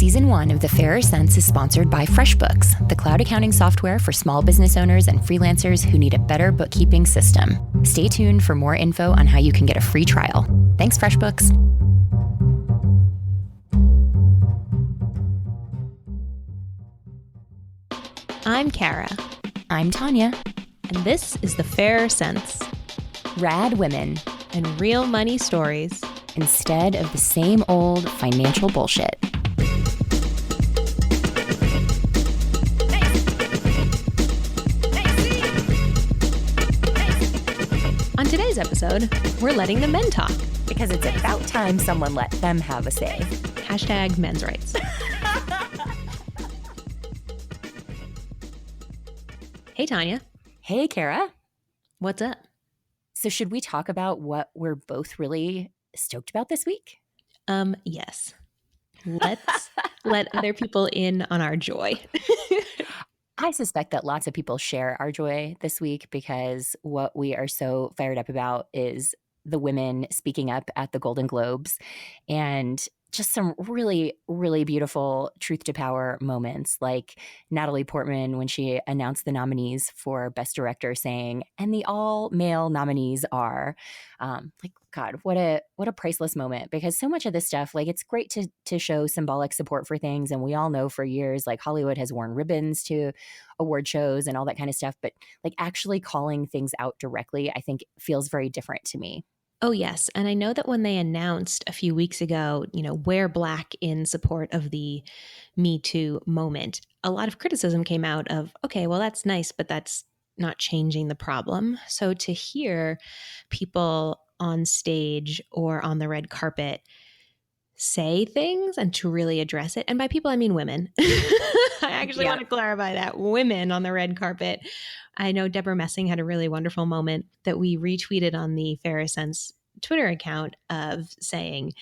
Season 1 of The Fairer Sense is sponsored by FreshBooks, the cloud accounting software for small business owners and freelancers who need a better bookkeeping system. Stay tuned for more info on how you can get a free trial. Thanks, FreshBooks. I'm Kara. I'm Tanya. And this is The Fairer Sense. Rad women and real money stories instead of the same old financial bullshit. On today's episode, we're letting the men talk. Because it's about time someone let them have a say. Hashtag men's rights. Hey, Tanya. Hey, Kara. What's up? So should we talk about what we're both really stoked about this week? Yes. Let's let other people in on our joy. I suspect that lots of people share our joy this week because what we are so fired up about is the women speaking up at the Golden Globes and just some really, really beautiful truth to power moments, like Natalie Portman when she announced the nominees for Best Director saying, and the all male nominees are, God, what a priceless moment, because so much of this stuff, like, it's great to show symbolic support for things. And we all know for years, like, Hollywood has worn ribbons to award shows and all that kind of stuff. But like actually calling things out directly, I think feels very different to me. Oh, yes. And I know that when they announced a few weeks ago, wear black in support of the Me Too moment, a lot of criticism came out of, okay, well, that's nice, but that's not changing the problem. So to hear people on stage or on the red carpet say things and to really address it, and by people, I mean women. I actually want to clarify that. Women on the red carpet. I know Debra Messing had a really wonderful moment that we retweeted on the Fairer Sense Twitter account of saying,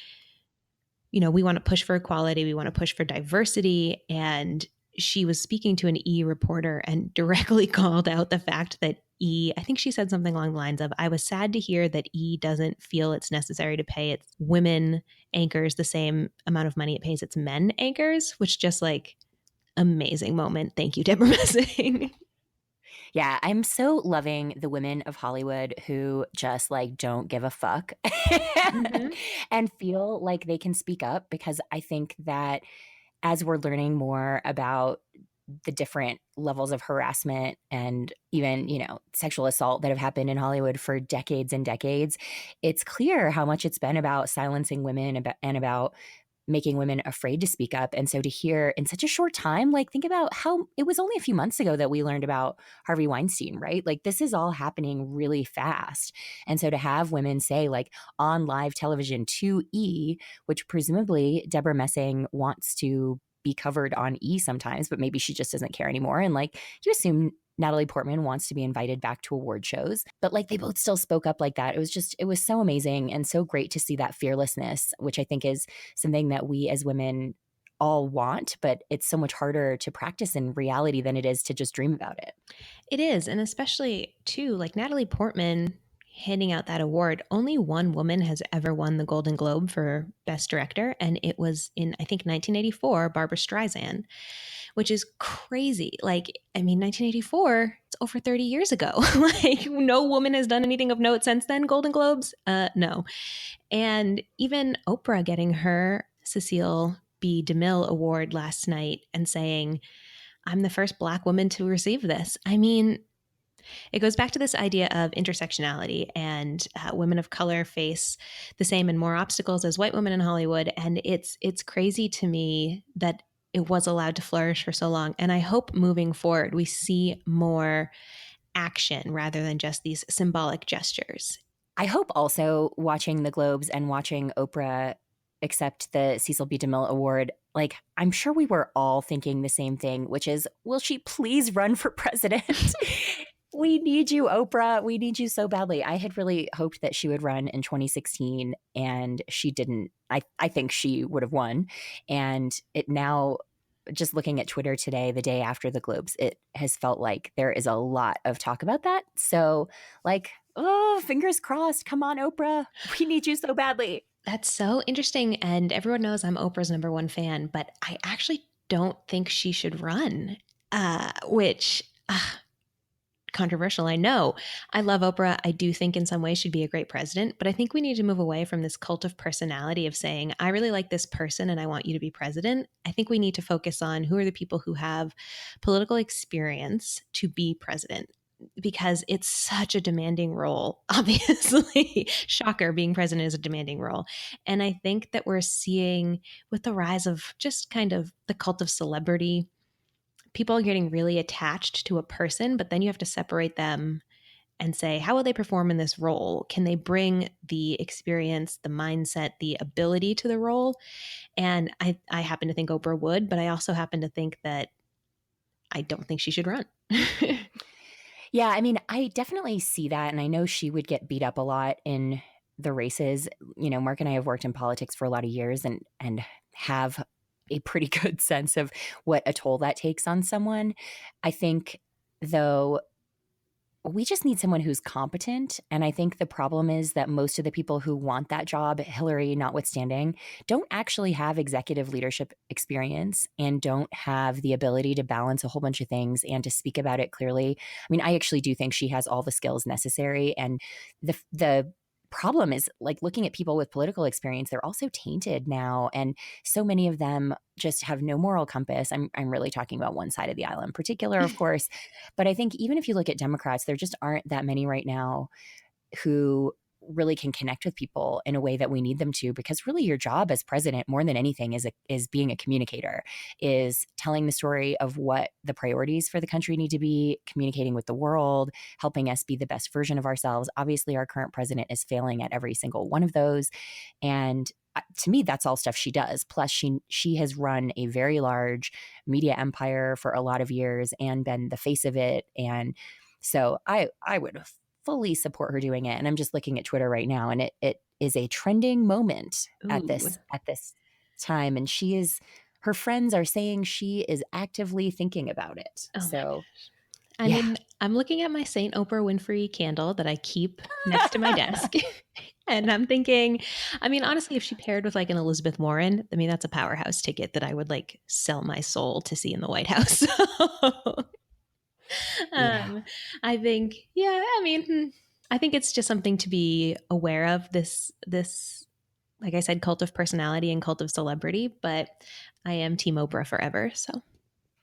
we want to push for equality. We want to push for diversity. And she was speaking to an E reporter and directly called out the fact that E, I think she said something along the lines of, I was sad to hear that E doesn't feel it's necessary to pay its women anchors the same amount of money it pays its men anchors, which just like amazing moment. Thank you, Debra Messing. Yeah, I'm so loving the women of Hollywood who just like don't give a fuck and feel like they can speak up, because I think that as we're learning more about the different levels of harassment and even, sexual assault that have happened in Hollywood for decades and decades, it's clear how much it's been about silencing women and about making women afraid to speak up. And so to hear in such a short time, like, think about how it was only a few months ago that we learned about Harvey Weinstein, right? Like, this is all happening really fast. And so to have women say, like, on live television to E, which presumably Debra Messing wants to be covered on E sometimes, but maybe she just doesn't care anymore. And like, you assume Natalie Portman wants to be invited back to award shows, but like, they both still spoke up like that. It was so amazing and so great to see that fearlessness, which I think is something that we as women all want, but it's so much harder to practice in reality than it is to just dream about it. It is. And especially too, like Natalie Portman handing out that award, only one woman has ever won the Golden Globe for Best Director. And it was in, I think, 1984, Barbra Streisand, which is crazy. Like, 1984, it's over 30 years ago. Like, no woman has done anything of note since then, Golden Globes? No. And even Oprah getting her Cecile B. DeMille Award last night and saying, I'm the first Black woman to receive this. It goes back to this idea of intersectionality, and women of color face the same and more obstacles as white women in Hollywood. And it's crazy to me that it was allowed to flourish for so long. And I hope moving forward, we see more action rather than just these symbolic gestures. I hope also watching the Globes and watching Oprah accept the Cecil B. DeMille Award, like, I'm sure we were all thinking the same thing, which is, will she please run for president? We need you, Oprah. We need you so badly. I had really hoped that she would run in 2016, and she didn't. I think she would have won. And it now, just looking at Twitter today, the day after the Globes, it has felt like there is a lot of talk about that. So, like, oh, fingers crossed. Come on, Oprah. We need you so badly. That's so interesting. And everyone knows I'm Oprah's number one fan, but I actually don't think she should run, which controversial, I know. I love Oprah. I do think in some ways she'd be a great president, but I think we need to move away from this cult of personality of saying, I really like this person and I want you to be president. I think we need to focus on who are the people who have political experience to be president, because it's such a demanding role. Obviously, shocker, being president is a demanding role. And I think that we're seeing, with the rise of just kind of the cult of celebrity, people are getting really attached to a person, but then you have to separate them and say, how will they perform in this role? Can they bring the experience, the mindset, the ability to the role? And I happen to think Oprah would, but I also happen to think that I don't think she should run. Yeah, I mean, I definitely see that, and I know she would get beat up a lot in the races. You know, Mark and I have worked in politics for a lot of years and have a pretty good sense of what a toll that takes on someone. I think, though, we just need someone who's competent. And I think the problem is that most of the people who want that job, Hillary notwithstanding, don't actually have executive leadership experience and don't have the ability to balance a whole bunch of things and to speak about it clearly. I mean, I actually do think she has all the skills necessary. And the problem is, like, looking at people with political experience, they're also tainted now, and so many of them just have no moral compass. I'm really talking about one side of the aisle in particular, of course, but I think even if you look at Democrats, there just aren't that many right now who really can connect with people in a way that we need them to, because really your job as president, more than anything, is being a communicator, is telling the story of what the priorities for the country need to be, communicating with the world, helping us be the best version of ourselves. Obviously, our current president is failing at every single one of those, and to me, that's all stuff she does. Plus, she has run a very large media empire for a lot of years and been the face of it. And so I would fully support her doing it. And I'm just looking at Twitter right now, and it is a trending moment at Ooh. this time. And her friends are saying she is actively thinking about it. Oh my So gosh. I yeah. mean, I'm looking at my St. Oprah Winfrey candle that I keep next to my desk. And I'm thinking, I mean, honestly, if she paired with like an Elizabeth Warren, I mean, that's a powerhouse ticket that I would like sell my soul to see in the White House. Yeah. um, I think, yeah, I mean, I think it's just something to be aware of, this, like I said, cult of personality and cult of celebrity, but I am Team Oprah forever. So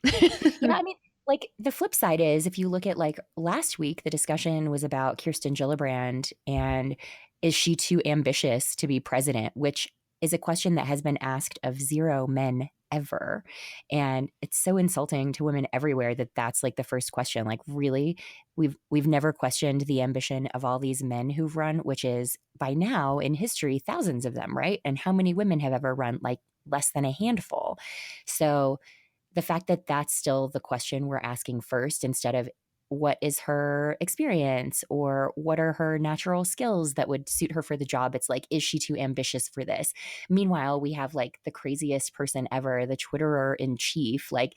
Yeah, I mean, like, the flip side is, if you look at, like, last week, the discussion was about Kirsten Gillibrand and is she too ambitious to be president, which is a question that has been asked of 0 men ever, and it's so insulting to women everywhere that that's, like, the first question. Like, really? We've never questioned the ambition of all these men who've run, which is, by now, in history, thousands of them, right? And how many women have ever run? Like, less than a handful. So the fact that that's still the question we're asking first, instead of what is her experience or what are her natural skills that would suit her for the job, it's like, is she too ambitious for this? Meanwhile, we have like the craziest person ever, the Twitterer in chief. Like,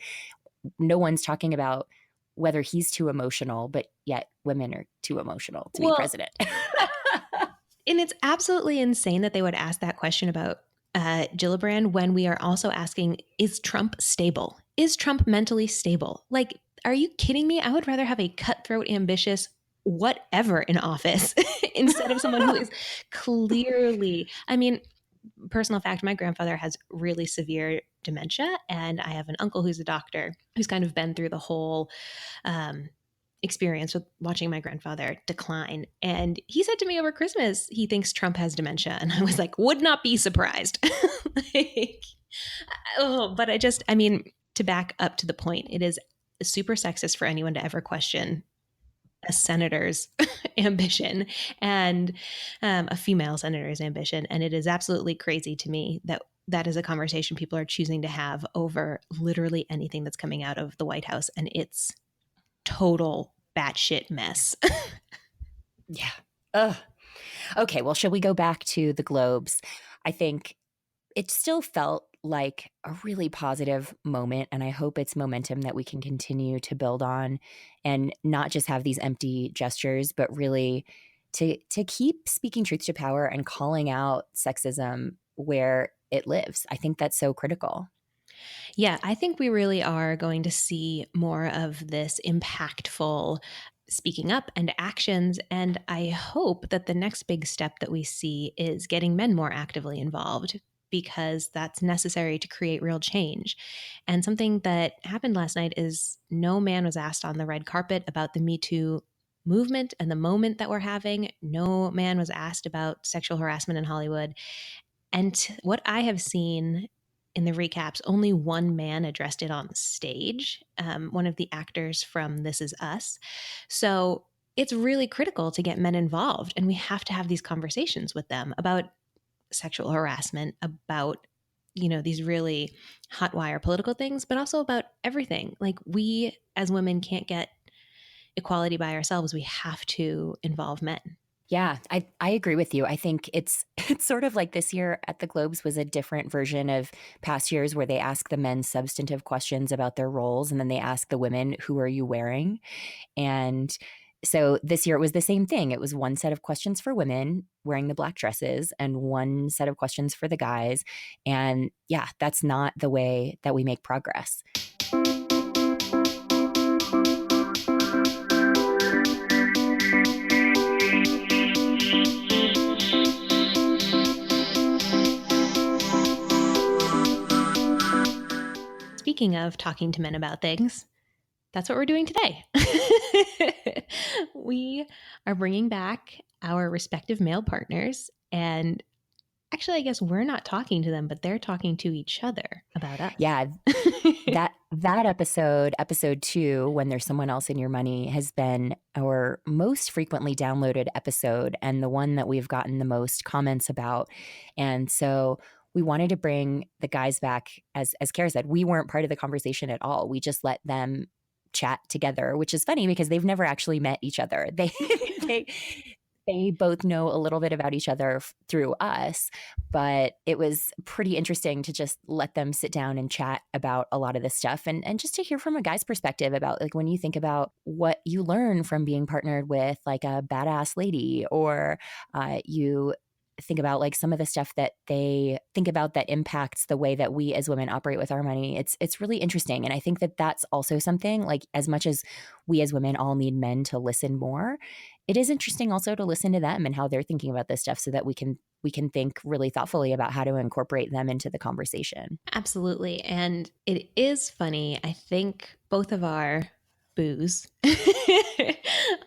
no one's talking about whether he's too emotional, but yet women are too emotional to be well, president. and it's absolutely insane that they would ask that question about Gillibrand when we are also asking, is Trump stable? Is Trump mentally stable? Like, are you kidding me? I would rather have a cutthroat, ambitious, whatever in office instead of someone who is clearly, I mean, personal fact, my grandfather has really severe dementia, and I have an uncle who's a doctor who's kind of been through the whole experience with watching my grandfather decline. And he said to me over Christmas, he thinks Trump has dementia. And I was like, would not be surprised. like, oh, but I mean, to back up to the point, it is super sexist for anyone to ever question a senator's ambition and a female senator's ambition. And it is absolutely crazy to me that that is a conversation people are choosing to have over literally anything that's coming out of the White House. And it's total batshit mess. Yeah. Ugh. Okay, well, shall we go back to the Globes? I think it still felt like a really positive moment, and I hope it's momentum that we can continue to build on and not just have these empty gestures, but really to keep speaking truth to power and calling out sexism where it lives. I think that's so critical. Yeah, I think we really are going to see more of this impactful speaking up and actions. And I hope that the next big step that we see is getting men more actively involved, because that's necessary to create real change. And something that happened last night is no man was asked on the red carpet about the Me Too movement and the moment that we're having. No man was asked about sexual harassment in Hollywood. And what I have seen in the recaps, only one man addressed it on the stage, one of the actors from This Is Us. So it's really critical to get men involved. And we have to have these conversations with them about sexual harassment, about these really hot wire political things, but also about everything. Like, we as women can't get equality by ourselves. We have to involve men. Yeah, I agree with you. I think it's it's sort of like this year at the Globes was a different version of past years where they ask the men substantive questions about their roles and then they ask the women, who are you wearing? And so this year it was the same thing. It was one set of questions for women wearing the black dresses and one set of questions for the guys. And yeah, that's not the way that we make progress. Speaking of talking to men about things, that's what we're doing today. We are bringing back our respective male partners. And actually, I guess we're not talking to them, but they're talking to each other about us. Yeah, that episode 2, when there's someone else in your money, has been our most frequently downloaded episode and the one that we've gotten the most comments about. And so we wanted to bring the guys back. As Kara said, we weren't part of the conversation at all. We just let them chat together, which is funny because they've never actually met each other. They both know a little bit about each other through us, but it was pretty interesting to just let them sit down and chat about a lot of this stuff and just to hear from a guy's perspective about, like, when you think about what you learn from being partnered with like a badass lady, or you think about like some of the stuff that they think about that impacts the way that we as women operate with our money. It's really interesting. And I think that that's also something, like, as much as we as women all need men to listen more, it is interesting also to listen to them and how they're thinking about this stuff so that we can think really thoughtfully about how to incorporate them into the conversation. Absolutely. And it is funny. I think both of our boos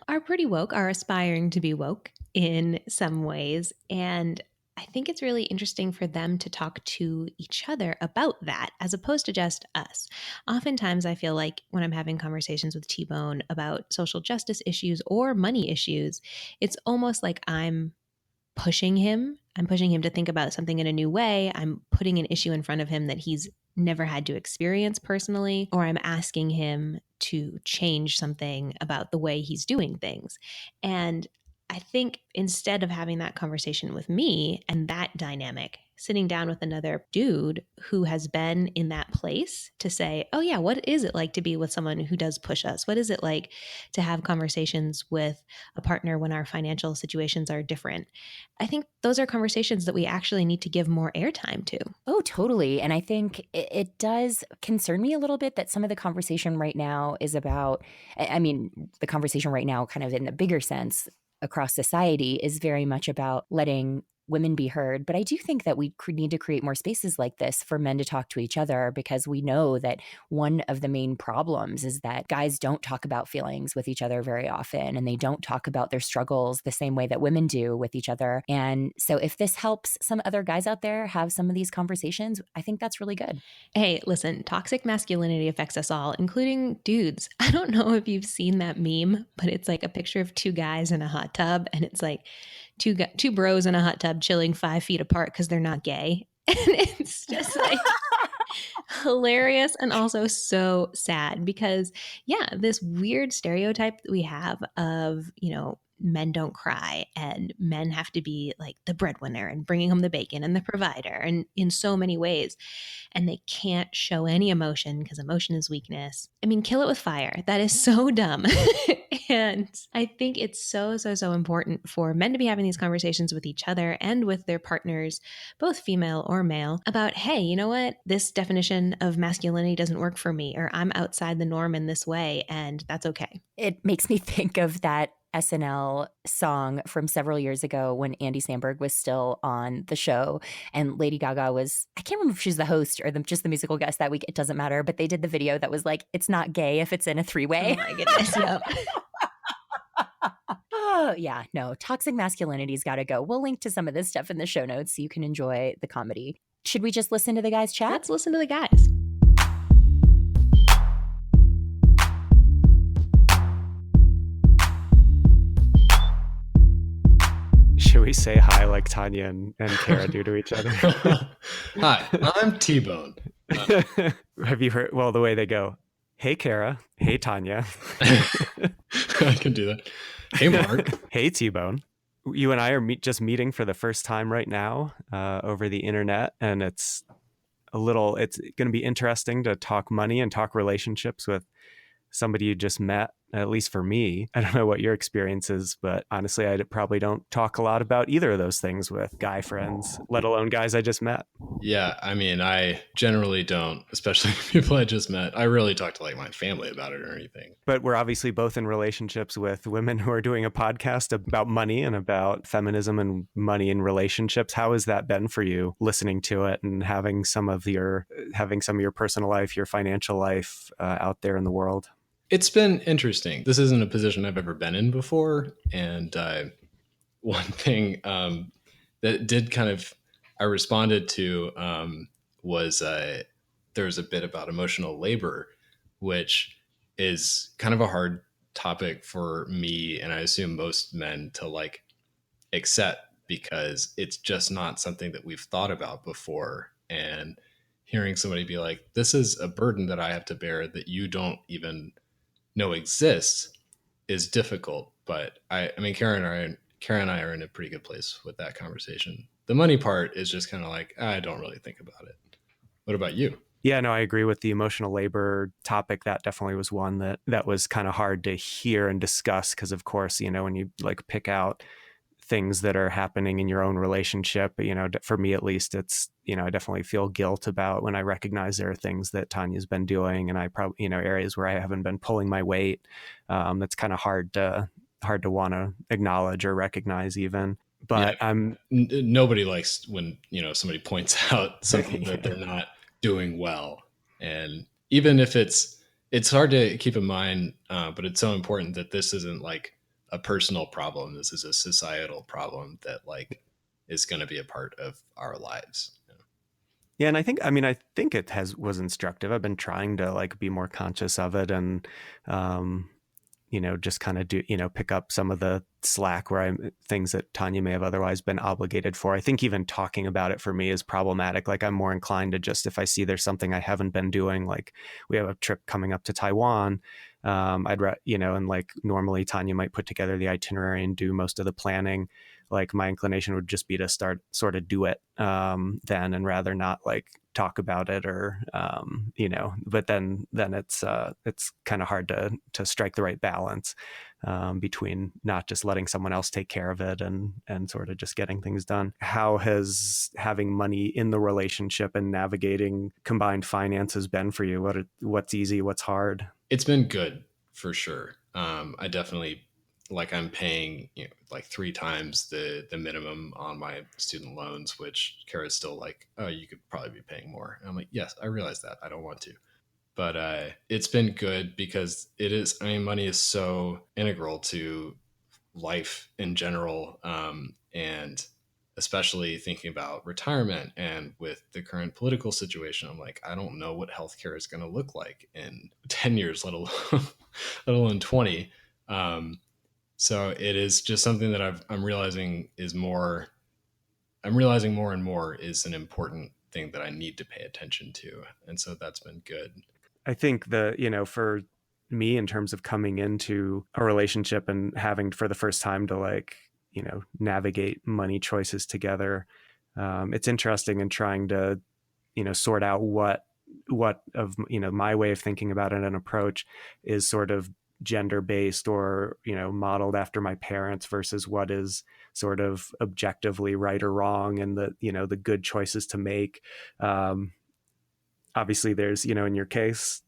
are pretty woke, are aspiring to be woke in some ways. And I think it's really interesting for them to talk to each other about that as opposed to just us. Oftentimes, I feel like when I'm having conversations with T-Bone about social justice issues or money issues, it's almost like I'm pushing him. I'm pushing him to think about something in a new way. I'm putting an issue in front of him that he's never had to experience personally, or I'm asking him to change something about the way he's doing things. And I think instead of having that conversation with me and that dynamic, sitting down with another dude who has been in that place to say, oh yeah, what is it like to be with someone who does push us? What is it like to have conversations with a partner when our financial situations are different? I think those are conversations that we actually need to give more airtime to. Oh, totally. And I think it does concern me a little bit that some of the conversation right now is about, I mean, the conversation right now, kind of in the bigger sense across society, is very much about letting women be heard. But I do think that we need to create more spaces like this for men to talk to each other, because we know that one of the main problems is that guys don't talk about feelings with each other very often, and they don't talk about their struggles the same way that women do with each other. And so if this helps some other guys out there have some of these conversations, I think that's really good. Hey, listen, toxic masculinity affects us all, including dudes. I don't know if you've seen that meme, but it's like a picture of two guys in a hot tub, and it's like two bros in a hot tub chilling 5 feet apart because they're not gay. And it's just like hilarious and also so sad because, yeah, this weird stereotype that we have of, men don't cry and men have to be like the breadwinner and bringing home the bacon and the provider and in so many ways, and they can't show any emotion because emotion is weakness. I mean, kill it with fire. That is so dumb. And I think it's so, so, so important for men to be having these conversations with each other and with their partners, both female or male, about, hey, you know what? This definition of masculinity doesn't work for me, or I'm outside the norm in this way, and that's okay. It makes me think of that SNL song from several years ago when Andy Samberg was still on the show and Lady Gaga was, I can't remember if she's the host or just the musical guest that week. It doesn't matter. But they did the video that was like, it's not gay if it's in a three-way. Oh my goodness. Yep. Oh, yeah. No, toxic masculinity's got to go. We'll link to some of this stuff in the show notes so you can enjoy the comedy. Should we just listen to the guys chat? Let's listen to the guys. Should we say hi like Tanya and Kara do to each other? Hi, I'm T-Bone. Have you heard? Well, the way they go, hey, Kara. Hey, Tanya. I can do that. Hey, Mark. Hey, T-Bone. You and I are just meeting for the first time right now over the internet. And it's going to be interesting to talk money and talk relationships with somebody you just met, at least for me. I don't know what your experience is, but honestly, I probably don't talk a lot about either of those things with guy friends, let alone guys I just met. Yeah, I mean, I generally don't, especially people I just met. I really talk to like my family about it or anything. But we're obviously both in relationships with women who are doing a podcast about money and about feminism and money in relationships. How has that been for you, listening to it and having some of your personal life, your financial life out there in the world? It's been interesting. This isn't a position I've ever been in before. And one thing that did kind of, I responded to was there's a bit about emotional labor, which is kind of a hard topic for me. And I assume most men to like accept because it's just not something that we've thought about before. And hearing somebody be like, this is a burden that I have to bear that you don't even know exists is difficult. But I mean, Karen and I are in a pretty good place with that conversation. The money part is just kind of like, I don't really think about it. What about you? Yeah, no, I agree with the emotional labor topic. That definitely was one that was kind of hard to hear and discuss because, of course, when you like pick out things that are happening in your own relationship, for me at least, it's, I definitely feel guilt about when I recognize there are things that Tanya's been doing and I probably, areas where I haven't been pulling my weight. That's kind of hard to want to acknowledge or recognize even. But yeah, nobody likes when, somebody points out something that they're not doing well. And even if it's hard to keep in mind, but it's so important that this isn't like a personal problem. This is a societal problem that like is going to be a part of our lives. Yeah. And I think it was instructive. I've been trying to like be more conscious of it and, just kind of do, pick up some of the slack where things that Tanya may have otherwise been obligated for. I think even talking about it for me is problematic. Like I'm more inclined to just, if I see there's something I haven't been doing, like we have a trip coming up to Taiwan, and like normally Tanya might put together the itinerary and do most of the planning. Like my inclination would just be to sort of do it then, and rather not like talk about it or but then it's kind of hard to strike the right balance between not just letting someone else take care of it and sort of just getting things done. How has having money in the relationship and navigating combined finances been for you? What's easy, what's hard? It's been good for sure. I definitely I'm paying like 3 times the minimum on my student loans, which Kara's still like, oh, you could probably be paying more. And I'm like, yes, I realize that. I don't want to. But it's been good because money is so integral to life in general. And especially thinking about retirement and with the current political situation, I'm like, I don't know what healthcare is going to look like in 10 years, let alone 20. So it is just something that I'm realizing more and more is an important thing that I need to pay attention to. And so that's been good. I think for me in terms of coming into a relationship and having for the first time to like, navigate money choices together. It's interesting in trying to, sort out what of, my way of thinking about it and approach is sort of gender based or, modeled after my parents versus what is sort of objectively right or wrong and the, the good choices to make. Obviously there's, in your case,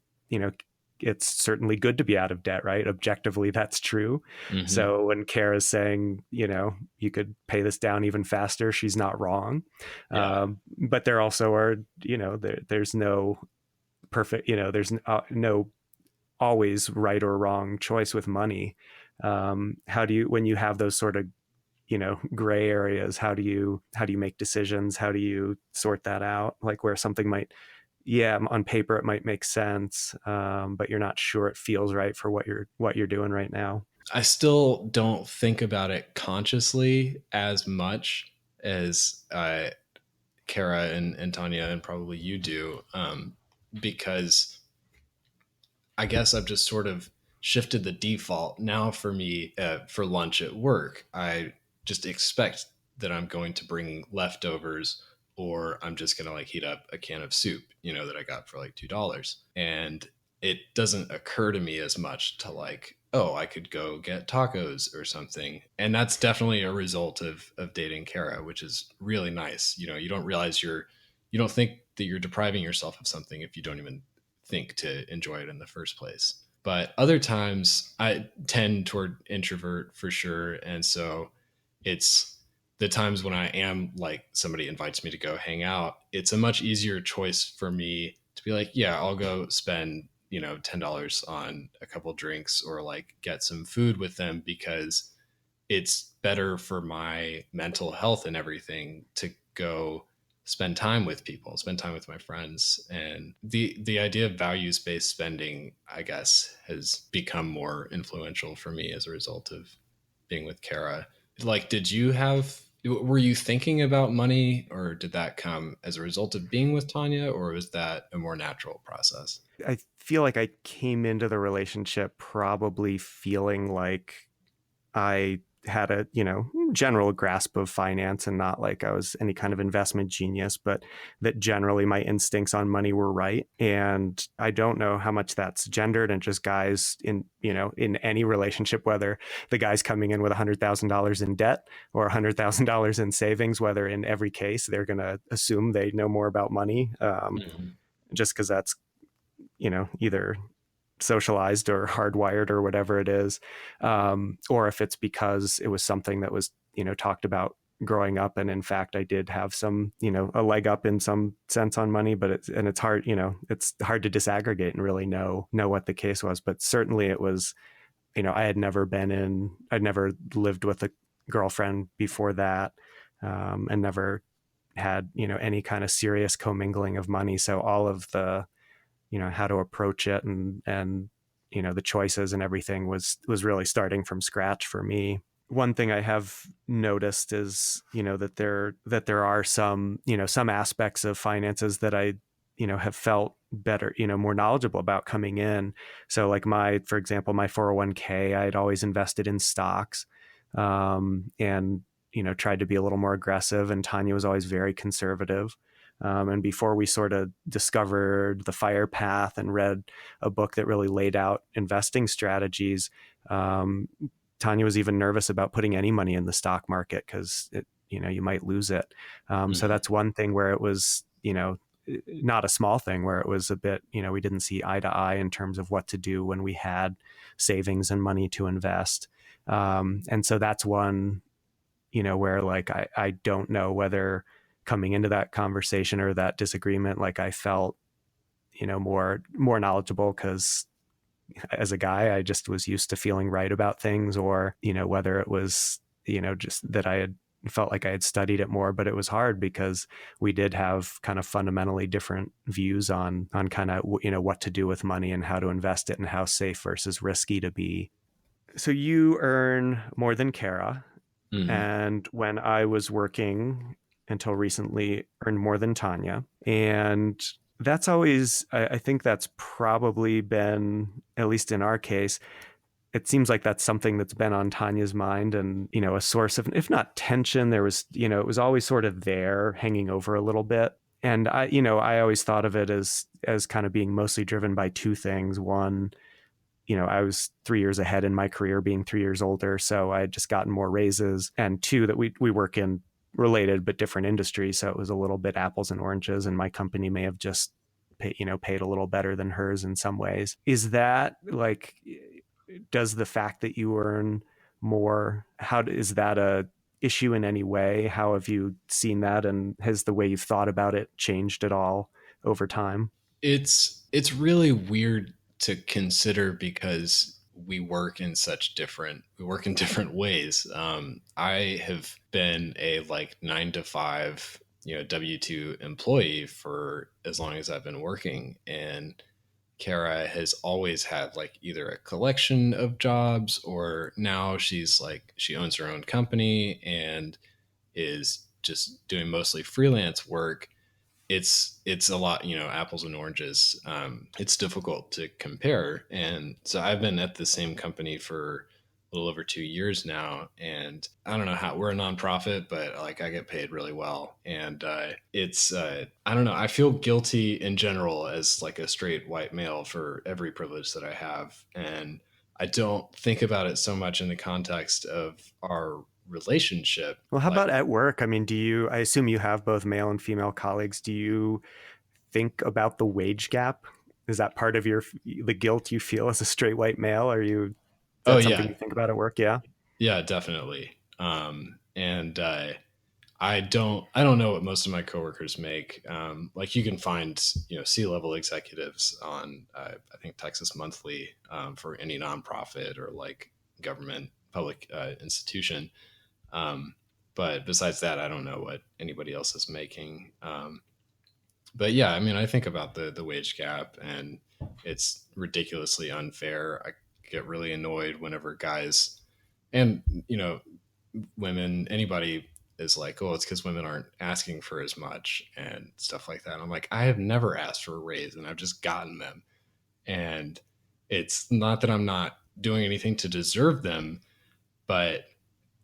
it's certainly good to be out of debt, right? Objectively, that's true. Mm-hmm. So when Kara's saying, you could pay this down even faster, she's not wrong. Yeah. But there also are, there's no perfect, there's no always right or wrong choice with money. How do you, when you have those sort of, gray areas, how do you make decisions? How do you sort that out? Like where something might, yeah, on paper it might make sense, but you're not sure it feels right for what you're doing right now. I still don't think about it consciously as much as Kara and Tanya and probably you do, because I guess I've just sort of shifted the default now for me for lunch at work. I just expect that I'm going to bring leftovers or I'm just going to like heat up a can of soup, that I got for like $2. And it doesn't occur to me as much to like, oh, I could go get tacos or something. And that's definitely a result of dating Kara, which is really nice. You don't realize you don't think that you're depriving yourself of something if you don't even think to enjoy it in the first place. But other times I tend toward introvert for sure. And so it's the times when I am like somebody invites me to go hang out, it's a much easier choice for me to be like, yeah, I'll go spend, $10 on a couple drinks or like get some food with them because it's better for my mental health and everything to go spend time with people, spend time with my friends. And the idea of values-based spending, I guess, has become more influential for me as a result of being with Kara. Like, were you thinking about money or did that come as a result of being with Tanya or was that a more natural process? I feel like I came into the relationship probably feeling like I had a, general grasp of finance and not like I was any kind of investment genius, but that generally my instincts on money were right. And I don't know how much that's gendered and just guys in, in any relationship, whether the guy's coming in with $100,000 in debt or $100,000 in savings, whether in every case they're going to assume they know more about money, just because that's, either socialized or hardwired or whatever it is, or if it's because it was something that was talked about growing up, and in fact I did have some a leg up in some sense on money, but it's hard it's hard to disaggregate and really know what the case was. But certainly it was I'd never lived with a girlfriend before that, and never had any kind of serious commingling of money, so all of the how to approach it and the choices and everything was really starting from scratch for me. One thing I have noticed is that there are some some aspects of finances that I have felt better, more knowledgeable about coming in. So like for example, my 401k, I'd always invested in stocks, and tried to be a little more aggressive, and Tanya was always very conservative. And before we sort of discovered the FIRE path and read a book that really laid out investing strategies, Tanya was even nervous about putting any money in the stock market because you might lose it. So that's one thing where it was not a small thing, where it was a bit we didn't see eye to eye in terms of what to do when we had savings and money to invest. And so that's one where like I don't know whether coming into that conversation or that disagreement, like I felt, more knowledgeable because as a guy, I just was used to feeling right about things, or, whether it was, just that I had felt like I had studied it more, but it was hard because we did have kind of fundamentally different views on kind of, what to do with money and how to invest it and how safe versus risky to be. So you earn more than Kara. And when I was working until recently, earned more than Tanya. And that's always, I think that's probably been, at least in our case, it seems like that's something that's been on Tanya's mind, and, a source of, if not tension, there was, it was always sort of there hanging over a little bit. And I always thought of it as kind of being mostly driven by two things. One, I was 3 years ahead in my career, being 3 years older. So I had just gotten more raises. And two, that we work in related but different industries. So it was a little bit apples and oranges. And my company may have just paid a little better than hers in some ways. Is that like, does the fact that you earn more, is that a issue in any way? How have you seen that? And has the way you've thought about it changed at all over time? It's really weird to consider because we work in different ways. I have been a like 9 to 5, W-2 employee for as long as I've been working, and Kara has always had like either a collection of jobs, or now she's like, she owns her own company and is just doing mostly freelance work. It's a lot, apples and oranges. It's difficult to compare. And so I've been at the same company for a little over 2 years now, and I don't know how, we're a nonprofit, but like I get paid really well. And I don't know, I feel guilty in general as like a straight white male for every privilege that I have. And I don't think about it so much in the context of our relationship. Well, how about at work? I mean, I assume you have both male and female colleagues. Do you think about the wage gap? Is that part of the guilt you feel as a straight white male? Is that something you think about at work? Yeah. Yeah, definitely. And I don't know what most of my coworkers make. Like you can find, C-level executives on, I think Texas Monthly, for any nonprofit or like government public institution. But besides that, I don't know what anybody else is making. But yeah, I mean, I think about the wage gap, and it's ridiculously unfair. I get really annoyed whenever guys and, women, anybody is like, oh, it's because women aren't asking for as much and stuff like that. I'm like, I have never asked for a raise and I've just gotten them. And it's not that I'm not doing anything to deserve them, but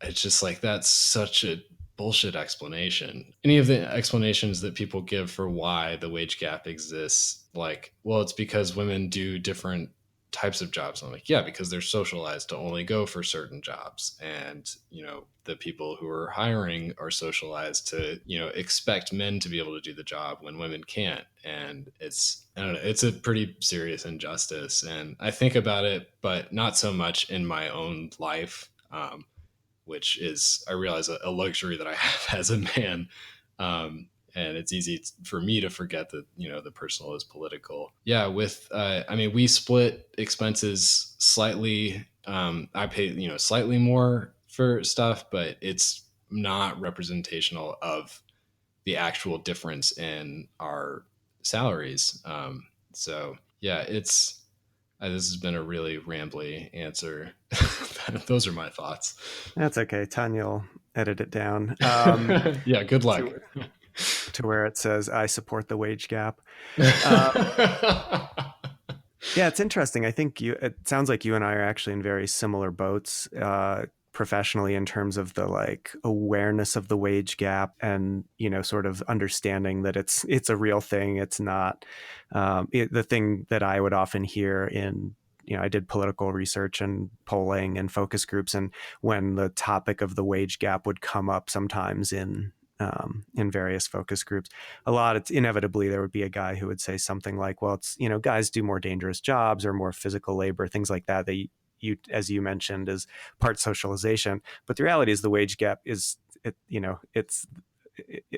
it's just like, that's such a bullshit explanation. Any of the explanations that people give for why the wage gap exists, like, well, it's because women do different types of jobs. I'm like, yeah, because they're socialized to only go for certain jobs. And, the people who are hiring are socialized to, expect men to be able to do the job when women can't. And I don't know, it's a pretty serious injustice. And I think about it, but not so much in my own life. Which is, I realize, a luxury that I have as a man. And it's easy for me to forget that, the personal is political. Yeah. We split expenses slightly. I pay, slightly more for stuff, but it's not representational of the actual difference in our salaries. So yeah, this has been a really rambly answer. Those are my thoughts. That's okay. Tanya will edit it down. Yeah, good luck. To where it says, I support the wage gap. Yeah, it's interesting. I think it sounds like you and I are actually in very similar boats professionally, in terms of the like awareness of the wage gap, and sort of understanding that it's a real thing. It's not the thing that I would often hear in, I did political research and polling and focus groups, and when the topic of the wage gap would come up sometimes in various focus groups, it's inevitably there would be a guy who would say something like, well, it's, guys do more dangerous jobs or more physical labor, things like that, as you mentioned, is part socialization. But the reality is the wage gap is,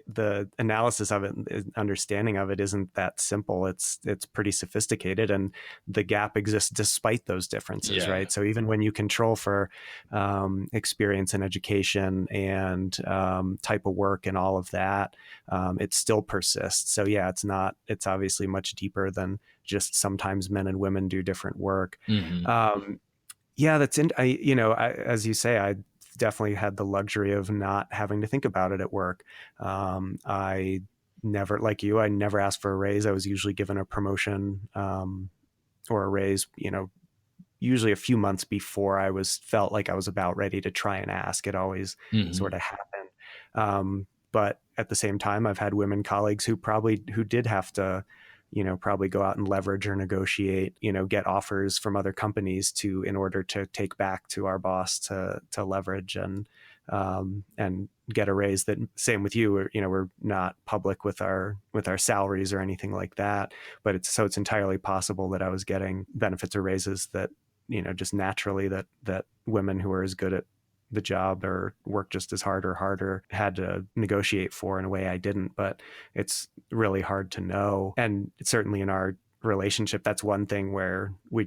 the analysis of it, understanding of it, isn't that simple. It's pretty sophisticated, and the gap exists despite those differences, right? So even when you control for experience and education and type of work and all of that, it still persists. So yeah, it's obviously much deeper than just sometimes men and women do different work. Mm-hmm. Yeah, as you say, I definitely had the luxury of not having to think about it at work. I never, like you, I never asked for a raise. I was usually given a promotion or a raise, usually a few months before I felt like I was about ready to try and ask. It always sort of happened. But at the same time, I've had women colleagues who did have to, probably go out and leverage or negotiate, get offers from other companies in order to take back to our boss to leverage and get a raise. That same with you, we're not public with our salaries or anything like that, but it's entirely possible that I was getting benefits or raises that, just naturally that women who are as good at the job or work just as hard or harder had to negotiate for in a way I didn't. But it's really hard to know. And certainly in our relationship, that's one thing where we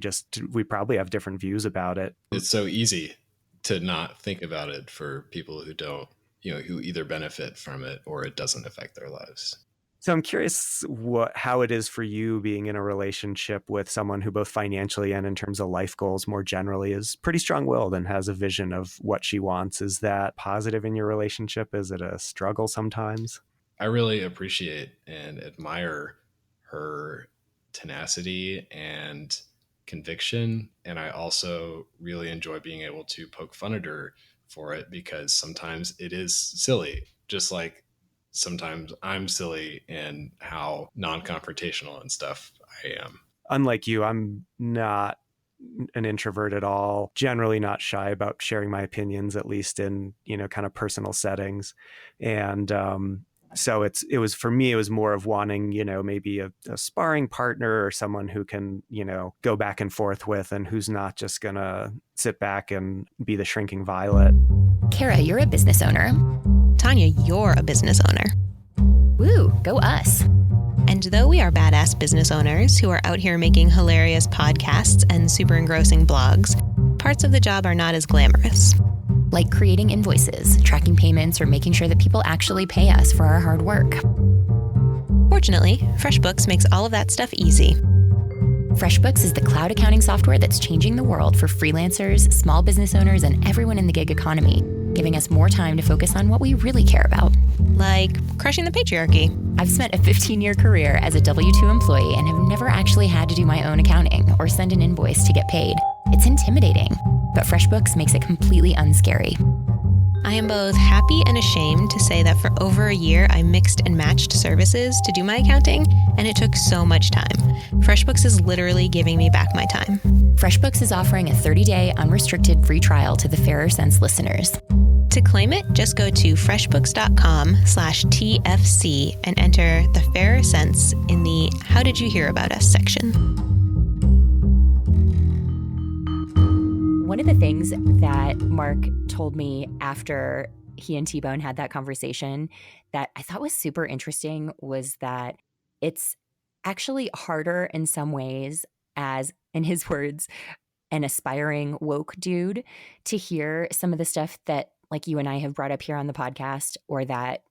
probably have different views about it. It's so easy to not think about it for people who don't, who either benefit from it or it doesn't affect their lives. So I'm curious how it is for you being in a relationship with someone who both financially and in terms of life goals more generally is pretty strong-willed and has a vision of what she wants. Is that positive in your relationship? Is it a struggle sometimes? I really appreciate and admire her tenacity and conviction. And I also really enjoy being able to poke fun at her for it, because sometimes it is silly, just like sometimes I'm silly in how non-confrontational and stuff I am. Unlike you, I'm not an introvert at all, generally not shy about sharing my opinions, at least in, kind of personal settings. And so it was for me, it was more of wanting, maybe a sparring partner or someone who can, go back and forth with and who's not just going to sit back and be the shrinking violet. Kara, you're a business owner. Tanya, you're a business owner. Woo, go us. And though we are badass business owners who are out here making hilarious podcasts and super engrossing blogs, parts of the job are not as glamorous. Like creating invoices, tracking payments, or making sure that people actually pay us for our hard work. Fortunately, FreshBooks makes all of that stuff easy. FreshBooks is the cloud accounting software that's changing the world for freelancers, small business owners, and everyone in the gig economy, giving us more time to focus on what we really care about. Like crushing the patriarchy. I've spent a 15-year career as a W-2 employee and have never actually had to do my own accounting or send an invoice to get paid. It's intimidating, but FreshBooks makes it completely unscary. I am both happy and ashamed to say that for over a year, I mixed and matched services to do my accounting, and it took so much time. FreshBooks is literally giving me back my time. FreshBooks is offering a 30-day unrestricted free trial to the Fairer Sense listeners. To claim it, just go to freshbooks.com/TFC and enter the Fairer Sense in the How Did You Hear About Us section. One of the things that Mark told me after he and T-Bone had that conversation that I thought was super interesting was that it's actually harder in some ways as, in his words, an aspiring woke dude to hear some of the stuff that like you and I have brought up here on the podcast, or that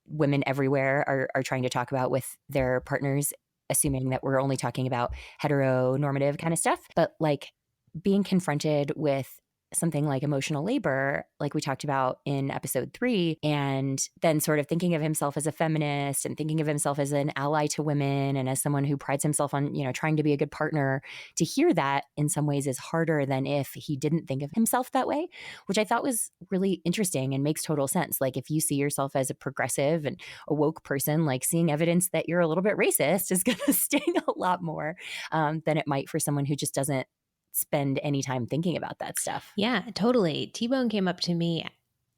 women everywhere are trying to talk about with their partners, assuming that we're only talking about heteronormative kind of stuff. But like being confronted with something like emotional labor, like we talked about in episode 3, and then sort of thinking of himself as a feminist and thinking of himself as an ally to women and as someone who prides himself on, trying to be a good partner, to hear that in some ways is harder than if he didn't think of himself that way, which I thought was really interesting and makes total sense. Like if you see yourself as a progressive and a woke person, like seeing evidence that you're a little bit racist is going to sting a lot more than it might for someone who just doesn't spend any time thinking about that stuff. Yeah, totally. T-Bone came up to me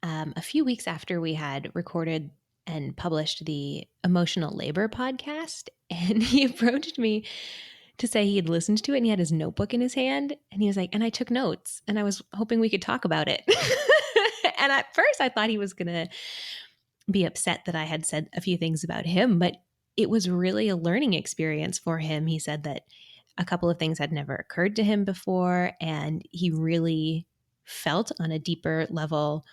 a few weeks after we had recorded and published the Emotional Labor podcast, and he approached me to say he had listened to it and he had his notebook in his hand, and he was like, and I took notes and I was hoping we could talk about it. And at first I thought he was going to be upset that I had said a few things about him, but it was really a learning experience for him. He said that a couple of things had never occurred to him before, and he really felt on a deeper level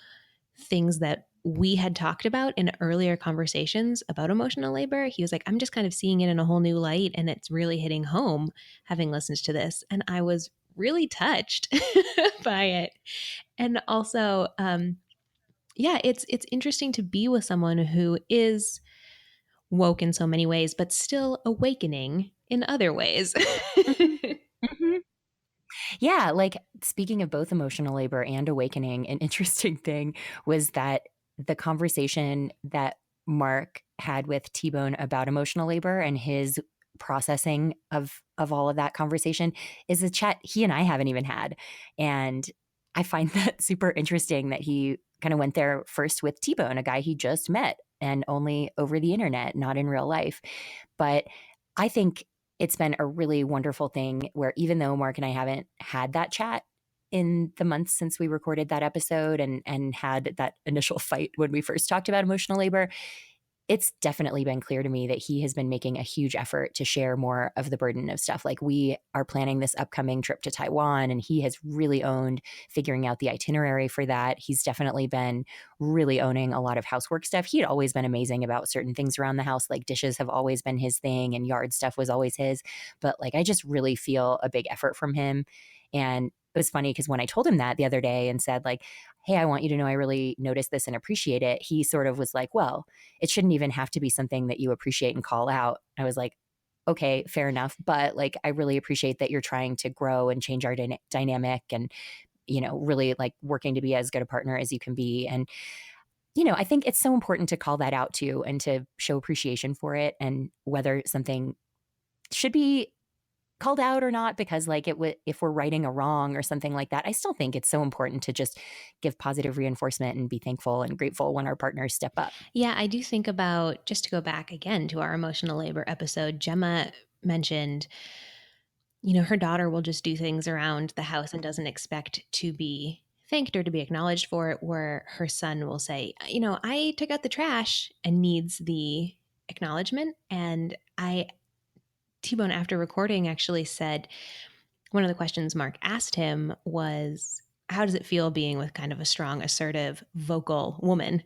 things that we had talked about in earlier conversations about emotional labor. He was like, I'm just kind of seeing it in a whole new light, and it's really hitting home having listened to this. And I was really touched by it. And also, it's interesting to be with someone who is woke in so many ways, but still awakening in other ways. Mm-hmm. Yeah, like speaking of both emotional labor and awakening, an interesting thing was that the conversation that Mark had with T-Bone about emotional labor and his processing of all of that conversation is a chat he and I haven't even had. And I find that super interesting that he kind of went there first with T-Bone, a guy he just met and only over the internet, not in real life. But I think it's been a really wonderful thing where even though Mark and I haven't had that chat in the months since we recorded that episode and had that initial fight when we first talked about emotional labor, it's definitely been clear to me that he has been making a huge effort to share more of the burden of stuff. Like we are planning this upcoming trip to Taiwan, and he has really owned figuring out the itinerary for that. He's definitely been really owning a lot of housework stuff. He had always been amazing about certain things around the house, like dishes have always been his thing and yard stuff was always his. But like, I just really feel a big effort from him. And it was funny because when I told him that the other day and said like, hey, I want you to know I really noticed this and appreciate it, he sort of was like, well, it shouldn't even have to be something that you appreciate and call out. I was like, okay, fair enough. But like, I really appreciate that you're trying to grow and change our dynamic and, you know, really like working to be as good a partner as you can be. And, you know, I think it's so important to call that out too and to show appreciation for it, and whether something should be called out or not, because like if we're righting a wrong or something like that, I still think it's so important to just give positive reinforcement and be thankful and grateful when our partners step up. Yeah, I do think about, just to go back again to our emotional labor episode, Gemma mentioned, you know, her daughter will just do things around the house and doesn't expect to be thanked or to be acknowledged for it, where her son will say, you know, I took out the trash, and needs the acknowledgement. And T-Bone, after recording, actually said one of the questions Mark asked him was, how does it feel being with kind of a strong, assertive, vocal woman?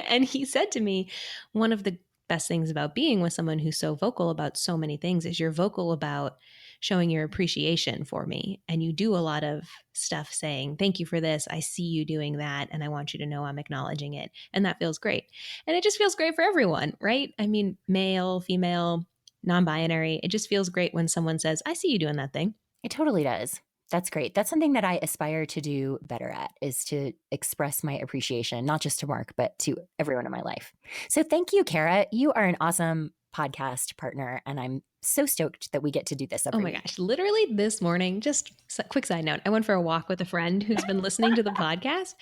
And he said to me, one of the best things about being with someone who's so vocal about so many things is you're vocal about showing your appreciation for me. And you do a lot of stuff saying, thank you for this. I see you doing that. And I want you to know I'm acknowledging it. And that feels great. And it just feels great for everyone, right? I mean, male, female, non-binary. It just feels great when someone says, I see you doing that thing. It totally does. That's great. That's something that I aspire to do better at, is to express my appreciation, not just to Mark, but to everyone in my life. So thank you, Kara. You are an awesome podcast partner, and I'm so stoked that we get to do this every week. Gosh, literally this morning, just a quick side note, I went for a walk with a friend who's been listening to the podcast,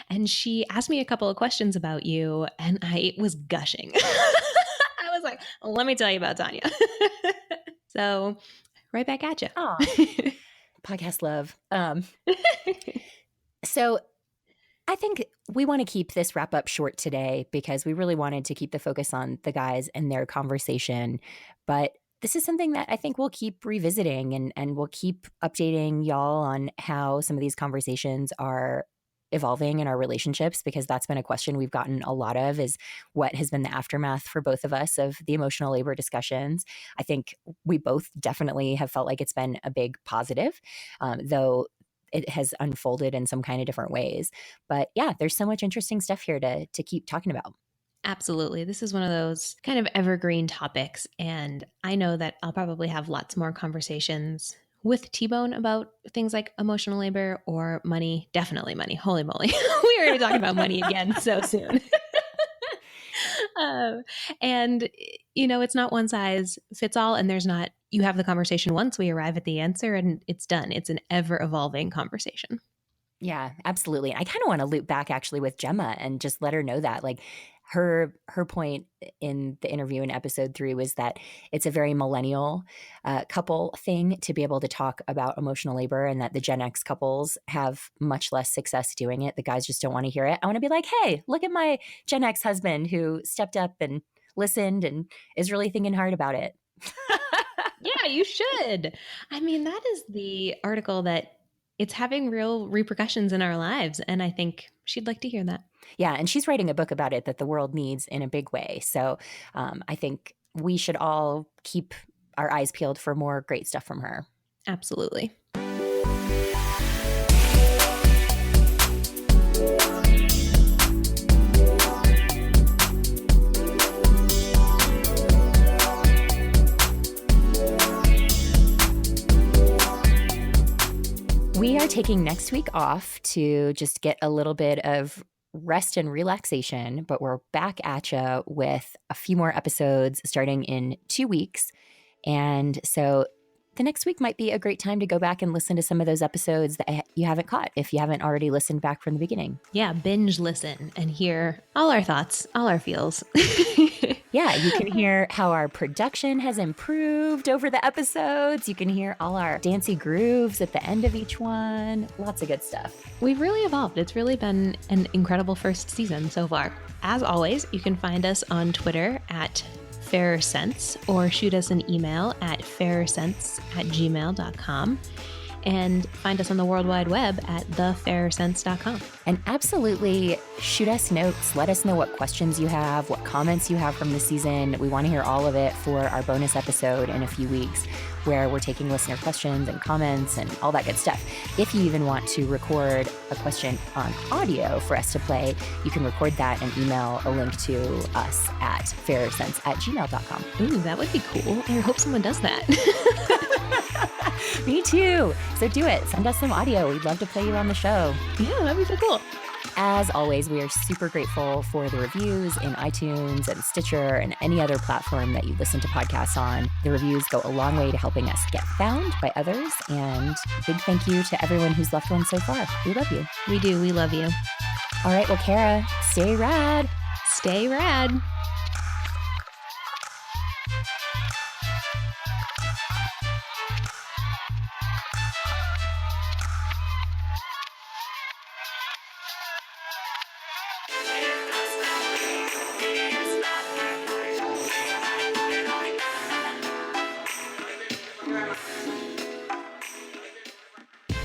and she asked me a couple of questions about you, and I was gushing. I was like, let me tell you about Tanya. So right back at you. Oh, podcast love. So I think we want to keep this wrap up short today because we really wanted to keep the focus on the guys and their conversation. But this is something that I think we'll keep revisiting, and we'll keep updating y'all on how some of these conversations are evolving in our relationships, because that's been a question we've gotten a lot of, is what has been the aftermath for both of us of the emotional labor discussions. I think we both definitely have felt like it's been a big positive, though it has unfolded in some kind of different ways. But yeah, there's so much interesting stuff here to keep talking about. Absolutely. This is one of those kind of evergreen topics. And I know that I'll probably have lots more conversations with T-Bone about things like emotional labor or money. Definitely money. Holy moly. We are going to talk about money again so soon. And, you know, it's not one size fits all. And there's not, you have the conversation once, we arrive at the answer, and it's done. It's an ever evolving conversation. Yeah, absolutely. I kind of want to loop back actually with Gemma and just let her know that, like, her point in the interview in episode 3 was that it's a very millennial couple thing to be able to talk about emotional labor, and that the Gen X couples have much less success doing it. The guys just don't want to hear it. I want to be like, hey, look at my Gen X husband who stepped up and listened and is really thinking hard about it. Yeah, you should. I mean, that is the article that it's having real repercussions in our lives. And I think she'd like to hear that. Yeah, and she's writing a book about it that the world needs in a big way. So I think we should all keep our eyes peeled for more great stuff from her. Absolutely. We are taking next week off to just get a little bit of rest and relaxation, but we're back at you with a few more episodes starting in 2 weeks. And so the next week might be a great time to go back and listen to some of those episodes that you haven't caught if you haven't already listened back from the beginning. Yeah, binge listen and hear all our thoughts, all our feels. Yeah, you can hear how our production has improved over the episodes. You can hear all our dancey grooves at the end of each one. Lots of good stuff. We've really evolved. It's really been an incredible first season so far. As always, you can find us on Twitter at FairerSense or shoot us an email at fairersense@gmail.com. And find us on the World Wide Web at thefairsense.com. And absolutely shoot us notes. Let us know what questions you have, what comments you have from the season. We want to hear all of it for our bonus episode in a few weeks, where we're taking listener questions and comments and all that good stuff. If you even want to record a question on audio for us to play, you can record that and email a link to us at fairersense@gmail.com. Ooh, that would be cool. I hope someone does that. Me too. So do it. Send us some audio. We'd love to play you on the show. Yeah, that'd be so cool. As always, we are super grateful for the reviews in iTunes and Stitcher and any other platform that you listen to podcasts on. The reviews go a long way to helping us get found by others. And big thank you to everyone who's left one so far. We love you. We do. We love you. All right. Well, Kara, stay rad. Stay rad.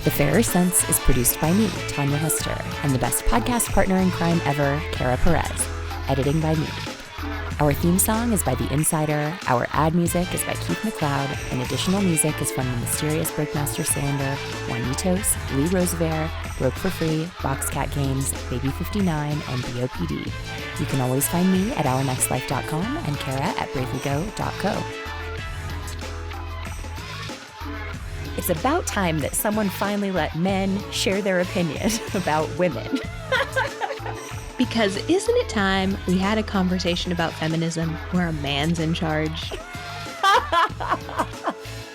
The Fairer Sense is produced by me, Tanya Hester, and the best podcast partner in crime ever, Kara Perez. Editing by me. Our theme song is by The Insider. Our ad music is by Keith McLeod, and additional music is from The Mysterious Breakmaster Cylinder, Juanitos, Lee Roosevelt, Broke for Free, Boxcat Games, Baby 59, and BOPD. You can always find me at ournextlife.com and Kara at bravelygo.co. It's about time that someone finally let men share their opinion about women. Because isn't it time we had a conversation about feminism where a man's in charge?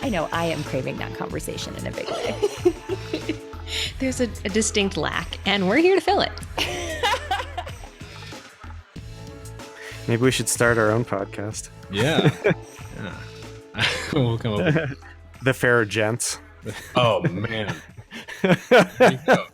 I know I am craving that conversation in a big way. There's a distinct lack, and we're here to fill it. Maybe we should start our own podcast. Yeah. Yeah. We'll come up with The Fairer Gents. Oh, man. There you go.